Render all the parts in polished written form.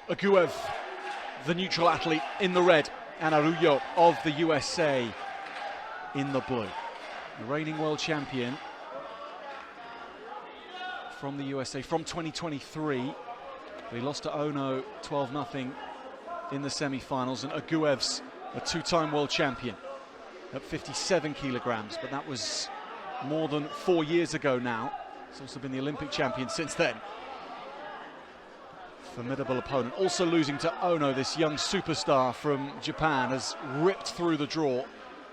Uguev, the neutral athlete, in the red, and Arujau of the USA in the blue. The reigning world champion from the USA from 2023. He lost to Ono 12-0 in the semi-finals, and Uguev's a two-time world champion at 57 kilograms, but that was more than 4 years ago now. He's also been the Olympic champion since then. Formidable opponent. Also losing to Ono, this young superstar from Japan, has ripped through the draw.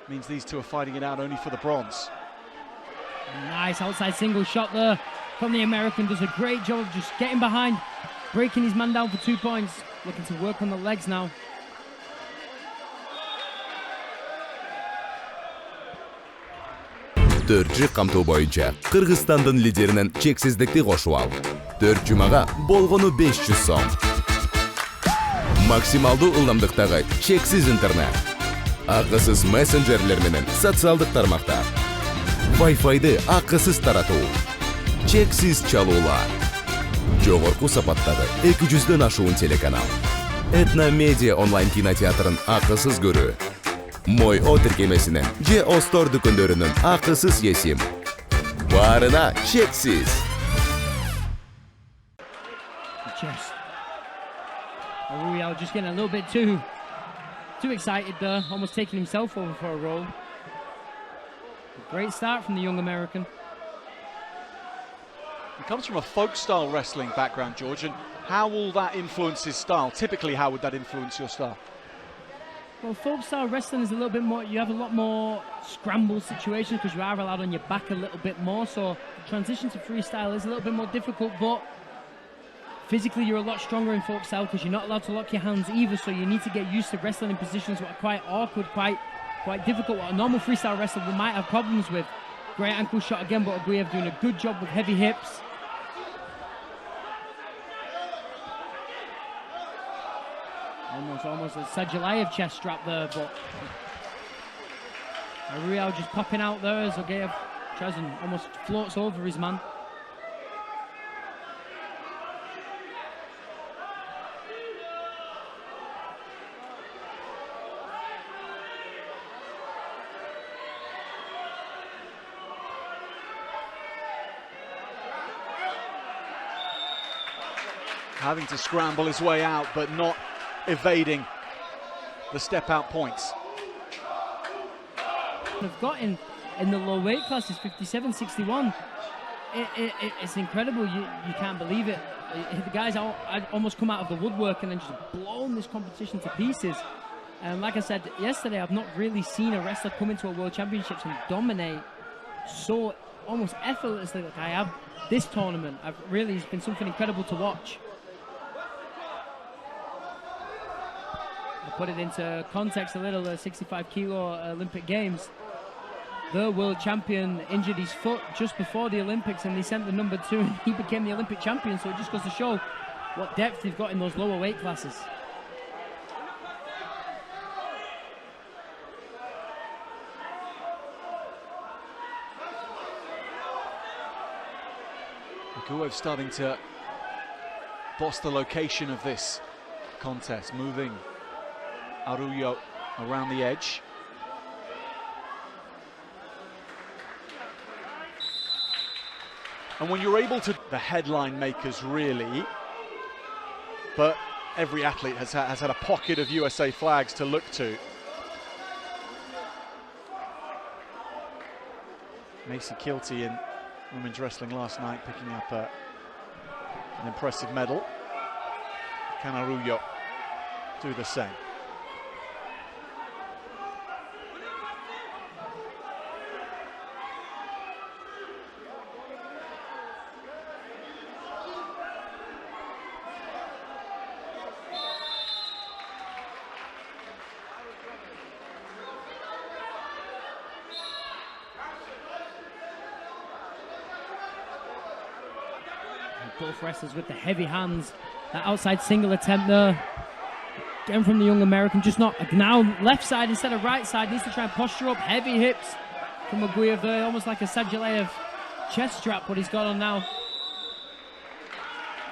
Means these two are fighting it out only for the bronze. Nice outside single shot there from the American. Does a great job of just getting behind, breaking his man down for 2 points. Looking to work on the legs now. Төртчү камтуу боюнча Кыргызстандын лидеринен чексиздикти кошуп ал. 4 жумага болгону 500 сом. Максималдуу ылдамдыктагы чексиз интернет. Акысыз мессенджерлер менен социалдык тармактар. Wi-Fi'ды акысыз таратуу. Чексиз чалуулар. Жогорку сапаттагы 200дөн ашуун телеканал. Этно медиа онлайн кинотеатрын акысыз көрүү. Мой о тиркемесинен же Остор дүкөндөрүнүн акысыз есим. Барына чексиз. Arujau just getting a little bit too excited there, almost taking himself over for a roll. Great start from the young American. He comes from a folk-style wrestling background, George, and how will that influence his style? Typically, how would that influence your style? Well, folk-style wrestling is a little bit more, you have a lot more scramble situations because you are allowed on your back a little bit more, so the transition to freestyle is a little bit more difficult, but physically you're a lot stronger in folk-style because you're not allowed to lock your hands either, so you need to get used to wrestling in positions that are quite awkward, quite difficult, what a normal freestyle wrestler might have problems with. Great ankle shot again, but Uguev doing a good job with heavy hips. Almost a Sajalayev chest strap there, but Arujau just popping out there as Uguev tries and almost floats over his man. Having to scramble his way out, but not evading the step-out points. They've got in the low weight classes, 57, 61. It's incredible. You can't believe it. The guys almost come out of the woodwork and then just blown this competition to pieces. And like I said yesterday, I've not really seen a wrestler come into a World Championships and dominate so almost effortlessly like I have this tournament. It's been something incredible to watch. Put it into context a little, 65 kilo Olympic Games. The world champion injured his foot just before the Olympics and they sent the number 2 and he became the Olympic champion, so it just goes to show what depth they've got in those lower weight classes. Uguev starting to boss the location of this contest, moving Arujau around the edge. And when you're able to, the headline makers really, but every athlete has had a pocket of USA flags to look to. Macy Kilty in women's wrestling last night, picking up an impressive medal. Can Arujau do the same? Both wrestlers with the heavy hands. That outside single attempt there. Again from the young American, just not now left side instead of right side. Needs to try and posture up. Heavy hips from Uguev there, almost like a Sajalayev chest strap, what he's got on now.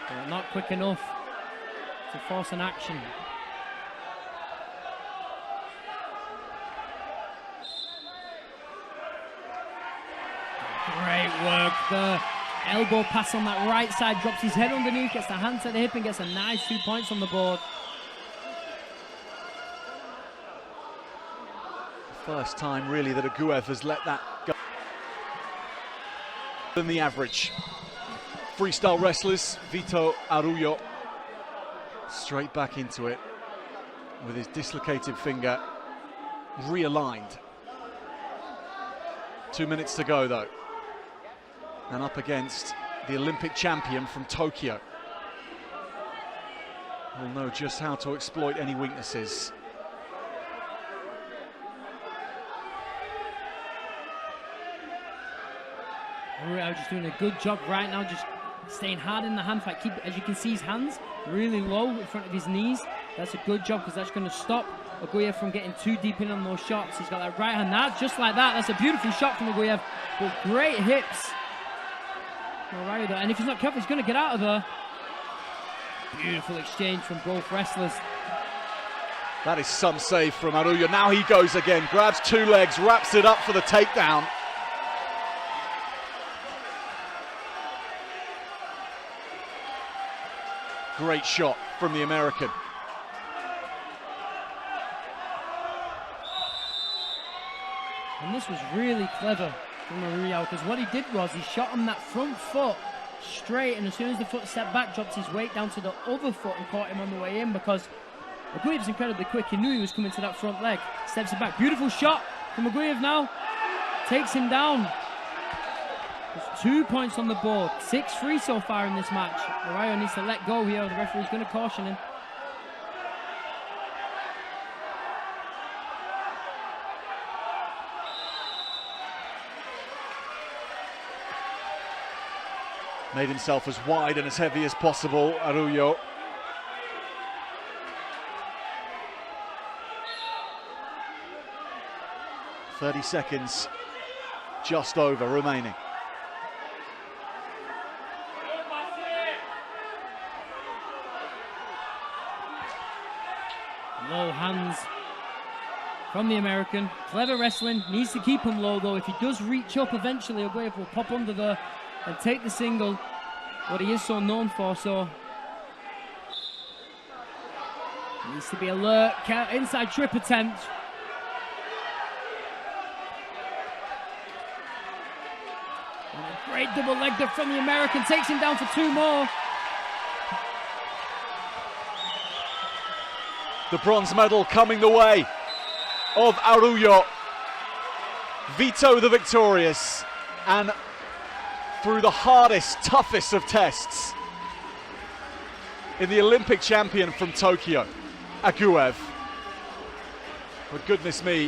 But not quick enough to force an action. Great work. The elbow pass on that right side, drops his head underneath, gets the hand to the hip and gets a nice 2 points on the board. First time really that Uguev has let that go than the average. Freestyle wrestlers, Arujau straight back into it with his dislocated finger realigned. 2 minutes to go though, and up against the Olympic champion from Tokyo. We'll know just how to exploit any weaknesses. Uguev just doing a good job right now, just staying hard in the hand fight. Keep, as you can see, his hands really low in front of his knees. That's a good job because that's going to stop Uguev from getting too deep in on those shots. He's got that right hand now, just like that. That's a beautiful shot from Uguev, but great hips. All right, and if he's not careful, he's going to get out of there. Beautiful exchange from both wrestlers. That is some save from Arujau. Now he goes again, grabs two legs, wraps it up for the takedown. Great shot from the American. And this was really clever from Arujau, because what he did was he shot on that front foot straight, and as soon as the foot stepped back, dropped his weight down to the other foot and caught him on the way in, because Uguev's incredibly quick. He knew he was coming to that front leg. Steps it back. Beautiful shot from Uguev now. Takes him down. There's 2 points on the board. 6-3 so far in this match. Arujau needs to let go here. The referee's going to caution him. Made himself as wide and as heavy as possible, Arujau. .30 seconds just over remaining. Low hands from the American. Clever wrestling. Needs to keep him low though. If he does reach up eventually, Uguev will pop under there and take the single, what he is so known for. So needs to be alert. Inside trip attempt. And a great double leg dip from the American. Takes him down for 2 more. The bronze medal coming the way of Arujau. Vito the victorious, and through the hardest, toughest of tests in the Olympic champion from Tokyo, Uguev. But goodness me,